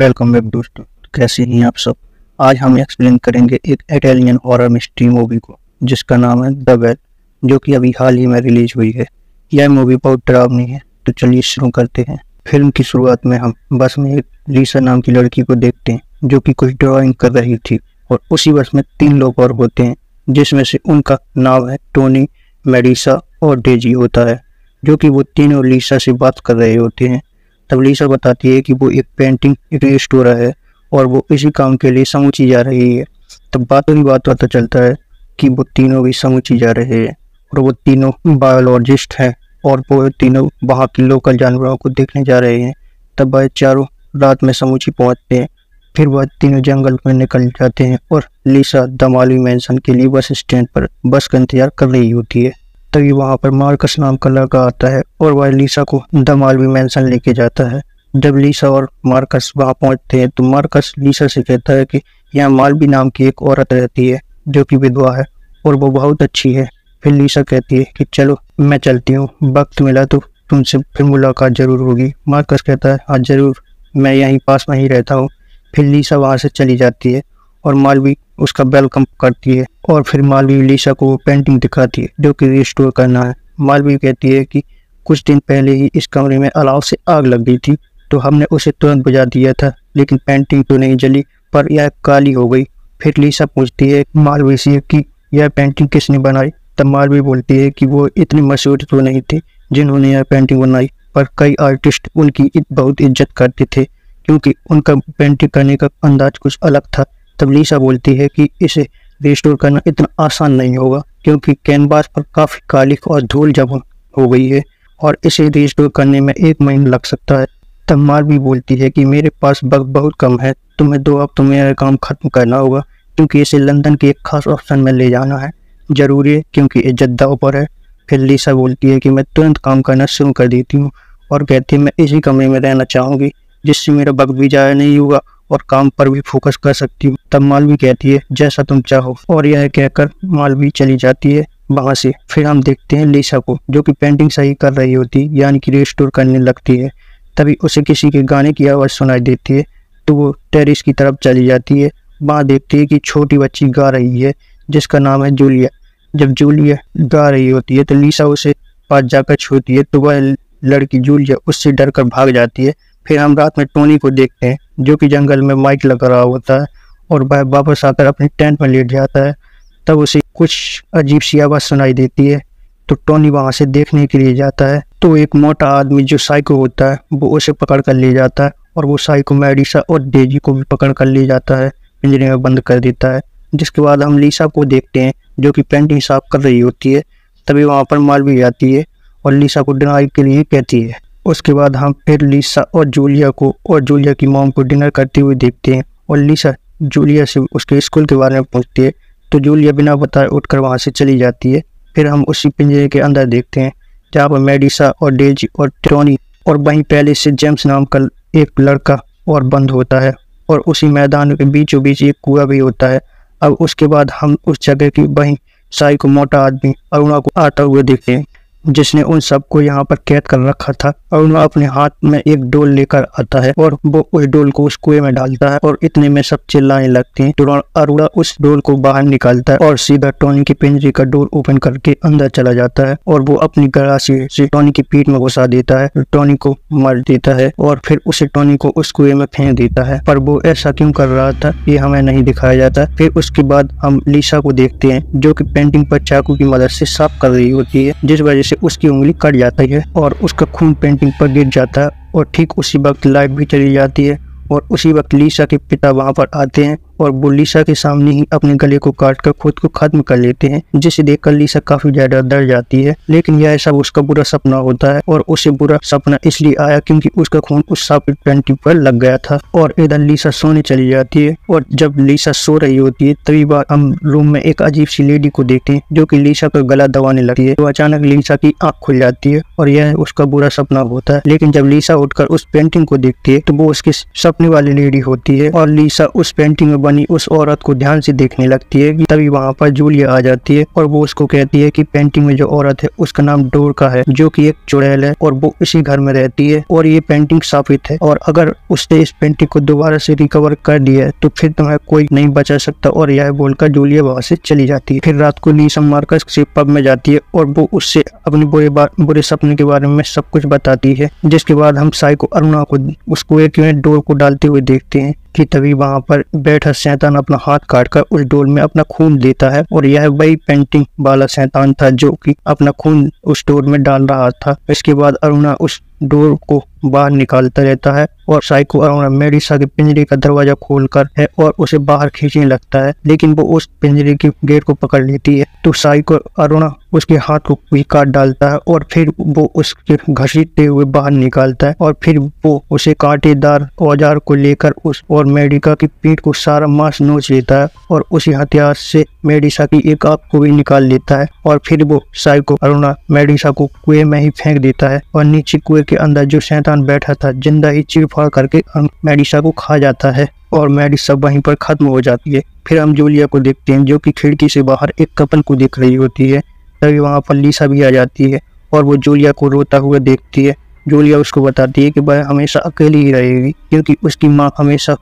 Welcome back दोस्तों। कैसे हैं आप सब। आज हम एक्सप्लेन करेंगे एक इटालियन हॉरर मिस्ट्री मूवी को जिसका नाम है द वेल, जो कि अभी हाल ही में रिलीज हुई है। यह मूवी बहुत डरावनी है, तो चलिए शुरू करते हैं। फिल्म की शुरुआत में हम बस में एक लीसा नाम की लड़की को देखते हैं जो कि कुछ ड्राइंग कर रही थी, और उसी बस में 3 लोग और होते हैं जिसमें से उनका नाम है टोनी, मेडिसा और डेजी होता है, जो कि वो तीनों लीसा से बात कर रहे होते हैं। तब लीसा बताती है कि वो एक पेंटिंग रिस्टोरर है और वो इसी काम के लिए समूची जा रही है। तब बातों ही बात पता चलता है कि वो तीनों भी समूची जा रहे हैं और वो तीनों बायोलॉजिस्ट हैं और वो तीनों वहाँ की लोकल जानवरों को देखने जा रहे हैं। तब वह चारों रात में समूची पहुँचते हैं। फिर वह तीनों जंगल में निकल जाते हैं और लीसा दमाली मैंसन के लिए बस स्टैंड पर बस का इंतजार कर रही होती है। तभी वहाँ पर मार्कस नाम का लड़का आता है और वह लीसा को द मालवी मैंसन लेके जाता है। जब लीसा और मार्कस वहाँ पहुँचते हैं तो मार्कस लीसा से कहता है कि यहाँ मालवी नाम की एक औरत रहती है जो कि विधवा है और वो बहुत अच्छी है। फिर लीसा कहती है कि चलो मैं चलती हूँ, वक्त मिला तो तुमसे फिर मुलाकात जरूर होगी। मार्कस कहता है हाँ जरूर, मैं यहीं पास में ही रहता हूँ। फिर लीसा वहाँ से चली जाती है और मालवी उसका वेलकम करती है और फिर मालवी लीसा को पेंटिंग दिखाती है जो कि रिस्टोर करना है। मालवी कहती है कि कुछ दिन पहले ही इस कमरे में अलाव से आग लग गई थी, तो हमने उसे तुरंत बुझा दिया था, लेकिन पेंटिंग तो नहीं जली पर यह काली हो गई। फिर लीसा पूछती है मालवी से कि यह पेंटिंग किसने बनाई। तब मालवी बोलती है कि वो इतनी मशहूर तो नहीं थी जिन्होंने यह पेंटिंग बनाई, पर कई आर्टिस्ट उनकी बहुत इज्जत करते थे क्योंकि उनका पेंटिंग करने का अंदाज कुछ अलग था। तब लीसा बोलती है कि इसे रिस्टोर करना इतना आसान नहीं होगा क्योंकि कैनवास पर काफ़ी काली और धूल जम हो गई है और इसे रिस्टोर करने में 1 महीना लग सकता है। तब मालवी बोलती है कि मेरे पास वक्त बहुत कम है, तुम्हें 2 हफ्तों में यह काम खत्म करना होगा क्योंकि इसे लंदन के एक खास ऑप्शन में ले जाना है, जरूरी है क्योंकि इज्जत दांव पर है। फिर लीसा बोलती है कि मैं तुरंत काम करना शुरू कर देती हूँ और कहती है मैं इसी कमरे में रहना चाहूँगी जिससे मेरा वक्त भी ज़ाया नहीं होगा और काम पर भी फोकस कर सकती हूँ। तब मालवी कहती है जैसा तुम चाहो, और यह कहकर मालवी चली जाती है वहाँ से। फिर हम देखते हैं लीसा को जो कि पेंटिंग सही कर रही होती है, यानी कि रिस्टोर करने लगती है। तभी उसे किसी के गाने की आवाज़ सुनाई देती है तो वो टेरिस की तरफ चली जाती है। वहाँ देखती है कि छोटी बच्ची गा रही है जिसका नाम है जूलिया। जब जूलिया गा रही होती है तो लीसा उसे पास जाकर छूती है तो वह लड़की जूलिया उससे डर कर भाग जाती है। फिर हम रात में टोनी को देखते हैं जो कि जंगल में माइक लगा रहा होता है और वह वापस आकर अपने टेंट में लेट जाता है। तब उसे कुछ अजीब सी आवाज़ सुनाई देती है तो टोनी वहाँ से देखने के लिए जाता है तो एक मोटा आदमी जो साइको होता है वो उसे पकड़ कर ले जाता है और वो साइको मेडिसा और डेजी को भी पकड़ कर ले जाता है, पिंजरे में बंद कर देता है। जिसके बाद हम लीसा को देखते हैं जो कि पेंटिंग साफ कर रही होती है। तभी वहाँ पर मालवी आती है और लीसा को डिनर के लिए कहती है। उसके बाद हम फिर लीसा और जूलिया को और जूलिया की मॉम को डिनर करते हुए देखते हैं और लीसा जूलिया से उसके स्कूल के बारे में पूछती है तो जूलिया बिना बताए उठकर वहाँ से चली जाती है। फिर हम उसी पिंजरे के अंदर देखते हैं जहाँ पर मेडिसा और डेजी और टोनी और वहीं पहले से जेम्स नाम का एक लड़का और बंद होता है और उसी मैदान के बीचों बीच एक कुआं भी होता है। अब उसके बाद हम उस जगह की वहीं साई को मोटा आदमी अरुणा को आता हुए देखते हैं जिसने उन सबको यहाँ पर कैद कर रखा था। अरुणा अपने हाथ में एक डोल लेकर आता है और वो उस डोल को उस कुएं में डालता है और इतने में सब चिल्लाने लगते हैं। तो अरुणा उस डोल को बाहर निकालता है और सीधा टोनी के पिंजरे का डोर ओपन करके अंदर चला जाता है और वो अपनी गरासी से टोनी की पीठ में घुसा देता है, टोनी को मार देता है और फिर उसे टोनी को उस कुएं में फेंक देता है। पर वो ऐसा क्यों कर रहा था ये हमें नहीं दिखाया जाता। फिर उसके बाद हम लीसा को देखते हैं जो कि पेंटिंग पर चाकू की मदद से साफ कर रही होती है, जिस वजह से उसकी उंगली कट जाती है और उसका खून पेंटिंग पर गिर जाता है। और ठीक उसी वक्त लाइट भी चली जाती है और उसी वक्त लीसा के पिता वहां पर आते हैं और वो लीसा के सामने ही अपने गले को काटकर खुद को खत्म कर लेते हैं, जिसे देखकर लीसा काफी ज्यादा डर जाती है। लेकिन यह सब उसका बुरा सपना होता है और उसे बुरा सपना इसलिए आया क्योंकि उसका खून उस सांप पेंटिंग पर लग गया था। और इधर लीसा सोने चली जाती है और जब लीसा सो रही होती है तभी बार हम रूम में एक अजीब सी लेडी को देखते हैं जो कि लीसा का गला दबाने लगती है। तो अचानक लीसा की आंख खुल जाती है और यह उसका बुरा सपना होता है। लेकिन जब लीसा उठकर उस पेंटिंग को देखती है तो वो उसके सपने वाली लेडी होती है और लीसा उस पेंटिंग में बनी उस औरत को ध्यान से देखने लगती है कि तभी वहाँ पर जूलिया आ जाती है और वो उसको कहती है कि पेंटिंग में जो औरत है उसका नाम डोरका है, जो कि एक चुड़ैल है और वो इसी घर में रहती है और ये पेंटिंग साबित है, और अगर उसने इस पेंटिंग को दोबारा से रिकवर कर दिया है तो फिर तुम्हें कोई नहीं बचा सकता। और यह बोलकर जूलिया वहाँ से चली जाती है। फिर रात को लीसा मार्कस से पब में जाती है और वो उससे अपने बुरे सपने के बारे में सब कुछ बताती है, जिसके बाद हम साइको अरुणा को उस कुएं में डोर को डालते हुए देखते हैं कि तभी वहाँ पर बैठा शैतान अपना हाथ काटकर उस डोर में अपना खून देता है, और यह वही पेंटिंग वाला शैतान था जो कि अपना खून उस डोर में डाल रहा था। इसके बाद अरुणा उस डोर को बाहर निकालता रहता है और साइको अरुणा मेडिसा के पिंजरे का दरवाजा खोलकर है और उसे बाहर खींचने लगता है, लेकिन वो उस पिंजरे के गेट को पकड़ लेती है तो साइको अरुणा उसके हाथ को भी काट डालता है और फिर वो उसके घसीटते हुए बाहर निकालता है, और फिर वो उसे कांटेदार औजार को लेकर उस और मेडिका की पीठ को सारा मांस नोच लेता है और उसी हथियार से मेडिसा की एक आंख को भी निकाल लेता है, और फिर वो साइको अरुणा मेडिसा को कुएं में ही फेंक देता है और नीचे कुएं के अंदर जो शैतान बैठा था जिंदा ही चीर-फाड़ करके मेडिसा को खा जाता है और मेडिसा वहीं पर खत्म हो जाती है। फिर हम जूलिया को देखते हैं जो कि खिड़की से बाहर एक कपल को देख रही होती है। तभी वहाँ पर लीसा भी आ जाती है और वो जूलिया को रोता हुआ देखती है। जूलिया उसको बताती है कि वह हमेशा अकेली ही रहेगी क्योंकि उसकी माँ हमेशा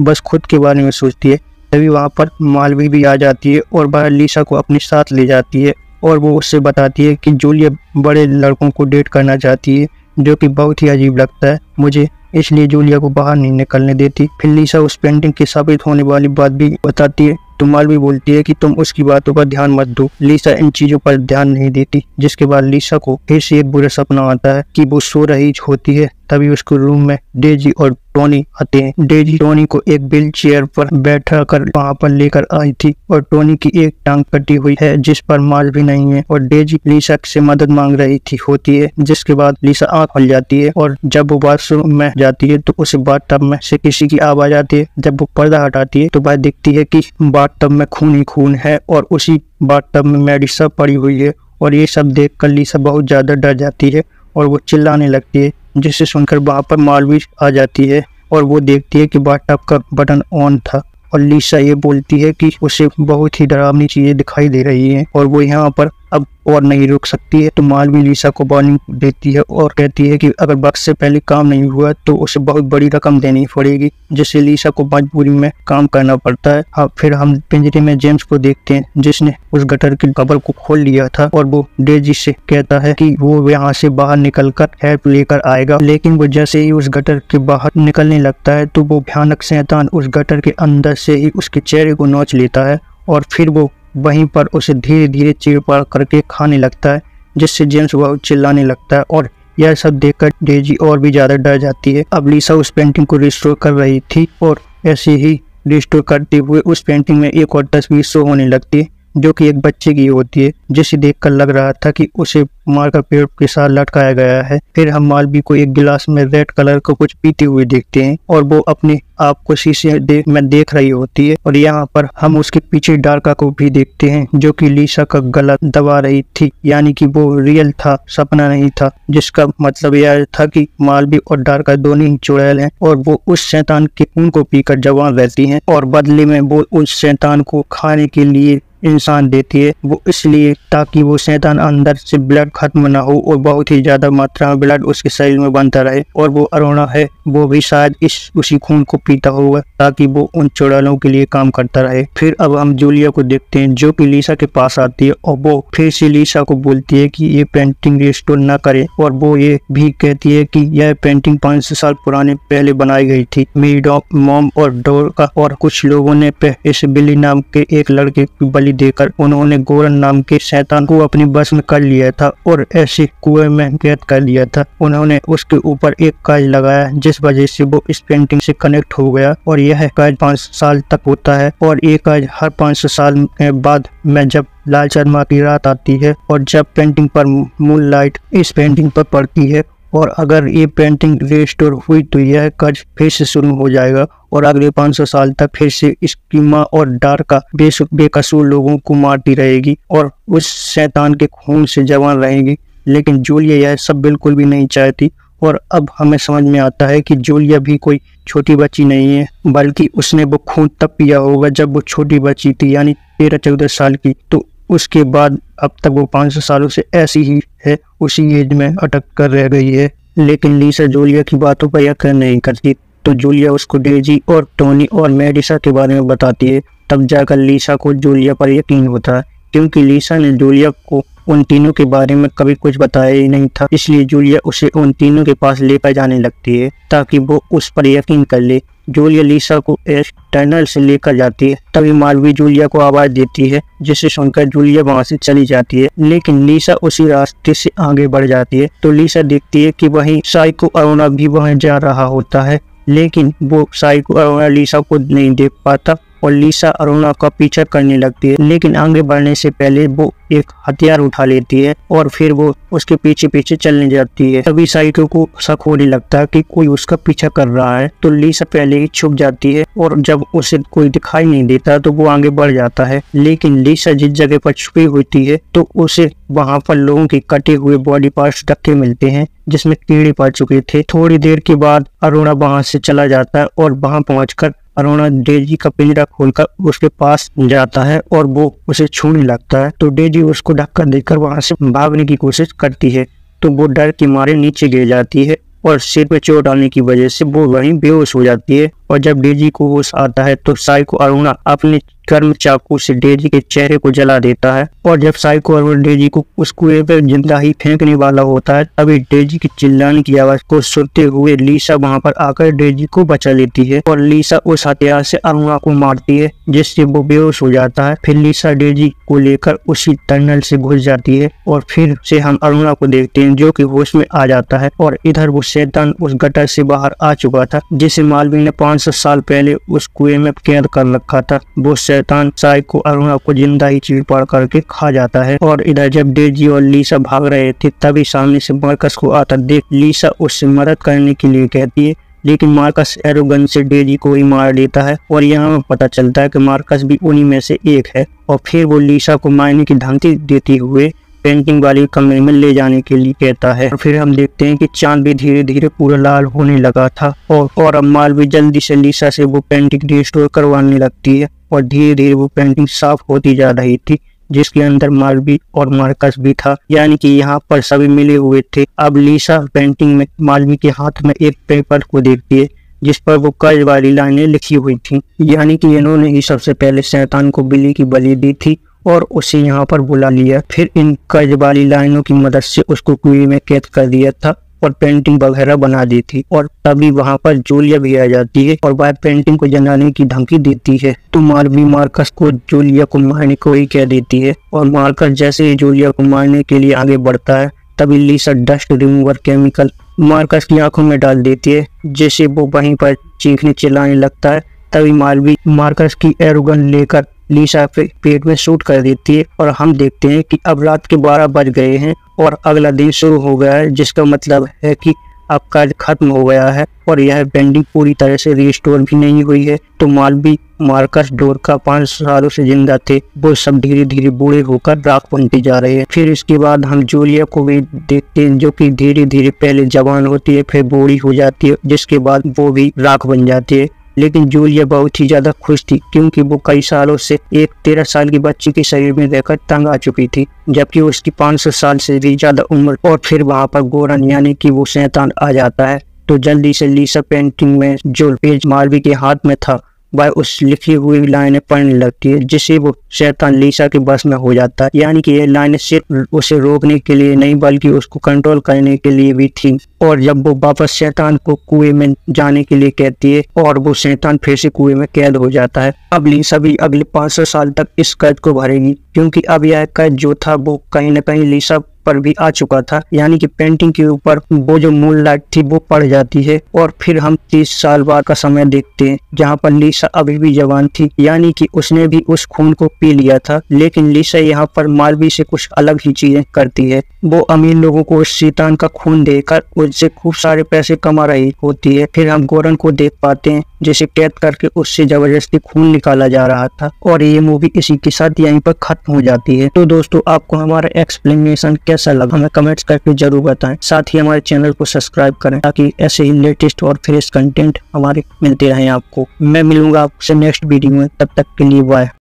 बस खुद के बारे में सोचती है। तभी वहाँ पर मालवी भी आ जाती है और वह लीसा को अपने साथ ले जाती है और वो उससे बताती है कि जूलिया बड़े लड़कों को डेट करना चाहती है, जो कि बहुत ही अजीब लगता है मुझे, इसलिए जूलिया को बाहर नहीं निकलने देती। फिर लीसा उस पेंटिंग की साबित होने वाली बात भी बताती है तो मालवी बोलती है कि तुम उसकी बातों पर ध्यान मत दो। लीसा इन चीजों पर ध्यान नहीं देती, जिसके बाद लीसा को फिर से एक बुरा सपना आता है कि वो सो रही होती है। तभी उसके रूम में डेजी और टोनी आते हैं। डेजी टोनी को एक व्हील चेयर पर बैठा कर वहाँ पर लेकर आई थी और टोनी की एक टांग कटी हुई है जिस पर माल भी नहीं है, और डेजी लीसा से मदद मांग रही थी होती है, जिसके बाद लीसा आँख खुल जाती है और जब वो बाथरूम में जाती है तो उसे बाथटब में से किसी की आवाज आती है। जब वो पर्दा हटाती है तो वह देखती है कि बाथटब में खून ही खून है और उसी बाथटब में मेडिसा पड़ी हुई है, और ये सब देख कर लीसा बहुत ज्यादा डर जाती है और वो चिल्लाने लगती है, जिसे सुनकर वहाँ पर मालवी आ जाती है और वो देखती है कि बाथटब का बटन ऑन था, और लीसा ये बोलती है कि उसे बहुत ही डरावनी चीजें दिखाई दे रही हैं और वो यहाँ पर अब और नहीं रुक सकती है। तो मालवी लीसा को वार्निंग देती है और कहती है कि अगर वक्त से पहले काम नहीं हुआ तो उसे बहुत बड़ी रकम देनी पड़ेगी, जिससे लीसा को मजबूरी में काम करना पड़ता है। हाँ, फिर हम पिंजरे में जेम्स को देखते हैं जिसने उस गटर की कबर को खोल लिया था और वो डेजी से कहता है कि वो यहाँ से बाहर निकलकर हेल्प लेकर आएगा, लेकिन वो जैसे ही उस गटर के बाहर निकलने लगता है तो वो भयानक शैतान उस गटर के अंदर से ही उसके चेहरे को नोच लेता है और फिर वो वहीं पर उसे धीरे धीरे चीर-फाड़ करके खाने लगता है, जिससे जेम्स बहुत चिल्लाने लगता है और यह सब देखकर डेजी और भी ज्यादा डर जाती है। अब लीसा उस पेंटिंग को रिस्टोर कर रही थी और ऐसे ही रिस्टोर करते हुए उस पेंटिंग में एक और तस्वीर शो होने लगती है जो कि एक बच्चे की होती है, जिसे देखकर लग रहा था कि उसे मारकर पेड़ के साथ लटकाया गया है। फिर हम मालवी को एक गिलास में रेड कलर का कुछ पीते हुए देखते हैं और वो अपने आप को शीशे में देख रही होती है, और यहाँ पर हम उसके पीछे डार्का को भी देखते हैं जो कि लीसा का गला दबा रही थी, यानी कि वो रियल था, सपना नहीं था, जिसका मतलब यह था कि मालवी और डार्का दोनों ही चुड़ैल हैं और वो उस शैतान के खून को पीकर जवान रहती हैं और बदले में वो उस शैतान को खाने के लिए इंसान देती है। वो इसलिए ताकि वो शैतान अंदर से ब्लड खत्म ना हो और बहुत ही ज्यादा मात्रा में ब्लड उसके शरीर में बनता रहे, और वो अरुणा है वो भी शायद उसी खून को पीता होगा ताकि वो उन चुड़ैलों के लिए काम करता रहे। फिर अब हम जूलिया को देखते हैं जो कि लीसा के पास आती है और वो फिर से लीसा को बोलती है कि ये पेंटिंग रिस्टोर ना करे, और वो ये भी कहती है कि यह पेंटिंग 500 साल पुराने पहले बनाई गई थी। मेरी मॉम और डोरका और कुछ लोगों ने इस बिली नाम के एक लड़के की बलि देकर उन्होंने गोरन नाम के शैतान को अपनी बस में कर लिया था और ऐसे कुएं में कैद कर लिया था। उन्होंने उसके ऊपर एक काज लगाया जिस वजह से वो इस पेंटिंग से कनेक्ट हो गया, और यह काज 5 साल तक होता है, और ये काज हर 500 साल के बाद में जब लाल शर्मा की रात आती है और जब पेंटिंग पर मून लाइट इस पेंटिंग पर पड़ती है, और अगर ये पेंटिंग रिस्टोर हुई तो यह काज फिर से शुरू हो जाएगा और अगले 500 साल तक फिर से इसकी माँ और डार्का बेकसूर लोगों को मारती रहेगी और उस शैतान के खून से जवान रहेगी। लेकिन जूलिया यह सब बिल्कुल भी नहीं चाहती और अब हमें समझ में आता है कि जूलिया भी कोई छोटी बच्ची नहीं है, बल्कि उसने वो खून तब पिया होगा जब वो छोटी बच्ची थी, यानी 13-14 साल की। तो उसके बाद अब तक वो 500 सालों से ऐसी ही है, उसी एज में अटक कर रह गई है। लेकिन लीसा जूलिया की बातों पर यकीन नहीं करती, तो जूलिया उसको डेजी और टोनी और मेडिसा के बारे में बताती है। तब जाकर लीसा को जूलिया पर यकीन होता है, क्योंकि लीसा ने जूलिया को उन तीनों के बारे में कभी कुछ बताया ही नहीं था। इसलिए जूलिया उसे उन तीनों के पास लेकर जाने लगती है ताकि वो उस पर यकीन कर ले। जूलिया लीसा को एक टनल से लेकर जाती है। तभी मालवी जूलिया को आवाज देती है, जिसे सुनकर जूलिया वहां से चली जाती है। लेकिन लीसा उसी रास्ते से आगे बढ़ जाती है, तो लीसा देखती है कि वहीं साइको अरुणा भी वहां जा रहा होता है। लेकिन वो साइको अरुणा लीसा को नहीं देख पाता और लीसा अरुणा का पीछा करने लगती है। लेकिन आगे बढ़ने से पहले वो एक हथियार उठा लेती है और फिर वो उसके पीछे पीछे चलने जाती है। तभी साइको को शक होने लगता है कि कोई उसका पीछा कर रहा है, तो लीसा पहले ही छुप जाती है और जब उसे कोई दिखाई नहीं देता तो वो आगे बढ़ जाता है। लेकिन लीसा जिस जगह पर छुपी होती है तो उसे वहां पर लोगों के कटे हुए बॉडी पार्ट्स रखे मिलते हैं, जिसमें कीड़े पड़ चुके थे। थोड़ी देर के बाद अरुणा वहां से चला जाता है और वहां पहुंचकर अरुणा डेजी का पिंजरा खोलकर उसके पास जाता है और वो उसे छूने लगता है। तो डेजी उसको धक्का देकर वहां से भागने की कोशिश करती है, तो वो डर के मारे नीचे गिर जाती है और सिर पे चोट आने की वजह से वो वहीं बेहोश हो जाती है। और जब डेजी को होश आता है तो साइको अरुणा अपने गर्म चाकू से डेजी के चेहरे को जला देता है। और जब साइको अरुणा डेजी को उस कुएं पे जिंदा ही फेंकने वाला होता है, तभी डेजी की चिल्लाने की आवाज को सुनते हुए लीसा वहां पर आकर डेजी को बचा लेती है और लीसा उस हथियार से अरुणा को मारती है, जिससे वो बेहोश हो जाता है। फिर लीसा डेजी को लेकर उसी टनल से घुस जाती है और फिर से हम अरुणा को देखते हैं, जो कि होश में आ जाता है। और इधर वो शैतान उस गटर से बाहर आ चुका था, जिसे मालवी ने 500 साल पहले उस कुएं में कैद कर रखा था। वो शैतान साइको अरुणा को जिंदा ही चीर पाड़ करके खा जाता है। और इधर जब डेजी और लीसा भाग रहे थे, तभी सामने से मार्कस को आता देख लीसा उससे मदद करने के लिए कहती है, लेकिन मार्कस एरोगन से डेजी को ही मार देता है। और यहाँ पता चलता है कि मार्कस भी उन्हीं में से एक है। और फिर वो लीसा को मारने की धमकी देती हुए पेंटिंग वाली कमरे में ले जाने के लिए कहता है। और फिर हम देखते हैं कि चांद भी धीरे धीरे पूरा लाल होने लगा था और अब मालवी जल्दी से लीसा से वो पेंटिंग रिस्टोर करवाने लगती है और धीरे धीरे वो पेंटिंग साफ होती जा रही थी, जिसके अंदर मालवी और मार्कस भी था, यानी कि यहाँ पर सभी मिले हुए थे। अब लीसा पेंटिंग में मालवी के हाथ में एक पेपर को देखती है, जिस पर वो कर्ज वाली लाइनें लिखी हुई थी, यानी कि इन्होंने ही सबसे पहले शैतान को बिल्ली की बलि दी थी और उसे यहाँ पर बुला लिया। फिर इन कर्ज वाली लाइनों की मदद से उसको कुएं में कैद कर दिया था और पेंटिंग वगैरह बना दी थी। और तभी वहां पर जूलिया भी आ जाती है और वह पेंटिंग को जलाने की धमकी देती है। तो मालवी मार्कस को जूलिया को मारने को ही कह देती है और मार्कस जैसे ही जूलिया को मारने के लिए आगे बढ़ता है, तभी लीसा डस्ट रिमूवर केमिकल मार्कस की आंखों में डाल देती है, जिससे वो वहीं पर चीखने चिल्लाने लगता है। तभी मालवी मार्कस की एरोगन लेकर लीसा पेट में शूट कर देती है और हम देखते हैं कि अब रात के 12 बज गए हैं और अगला दिन शुरू हो गया है, जिसका मतलब है कि अब कार्य खत्म हो गया है और यह पेंटिंग पूरी तरह से रिस्टोर भी नहीं हुई है। तो मालवी मार्कस डोरका 500 सालों से जिंदा थे, वो सब धीरे धीरे बूढ़े होकर राख बनते जा रहे हैं। फिर इसके बाद हम जूलिया को भी देखते हैं, जो कि धीरे धीरे पहले जवान होती है, फिर बूढ़ी हो जाती है, जिसके बाद वो भी राख बन जाती है। लेकिन जूलिया बहुत ही ज्यादा खुश थी, क्योंकि वो कई सालों से एक 13 साल की बच्ची के शरीर में रहकर तंग आ चुकी थी, जबकि उसकी 500 साल से भी ज्यादा उम्र। और फिर वहां पर गोरन यानी कि वो शैतान आ जाता है। तो जल्दी से लीसा पेंटिंग में जो पेज मालवी के हाथ में था वह उस लिखी हुई लाइनें पढ़ने लगती है, जिससे वो शैतान लीसा के बस में हो जाता है। यानी कि ये लाइनें सिर्फ उसे रोकने के लिए नहीं बल्कि उसको कंट्रोल करने के लिए भी थी। और जब वो वापस शैतान को कुएं में जाने के लिए कहती है और वो शैतान फिर से कुएं में कैद हो जाता है। अब लीसा भी अगले 500 साल तक इस कर्ज को भरेगी, क्योंकि अब यह कर्ज जो था वो कहीं न कहीं लीसा पर भी आ चुका था। यानी कि पेंटिंग के ऊपर वो जो मून लाइट थी वो पड़ जाती है। और फिर हम 30 साल बाद का समय देखते हैं, जहाँ पर लीसा अभी भी जवान थी, यानी कि उसने भी उस खून को पी लिया था। लेकिन लीसा यहाँ पर मालवी से कुछ अलग ही चीजें करती है। वो अमीर लोगों को उस शैतान का खून देकर उससे खूब सारे पैसे कमा रही होती है। फिर हम गोरन को देख पाते हैं, जिसे कैद करके उससे जबरदस्ती खून निकाला जा रहा था। और ये मूवी इसी के साथ यहीं पर खत्म हो जाती है। तो दोस्तों, आपको हमारा एक्सप्लेनेशन कैसा कैसा लगा हमें कमेंट्स करके जरूर बताएं। साथ ही हमारे चैनल को सब्सक्राइब करें ताकि ऐसे ही लेटेस्ट और फ्रेश कंटेंट हमारे मिलते रहें आपको। मैं मिलूंगा आपसे नेक्स्ट वीडियो में, तब तक के लिए बाय।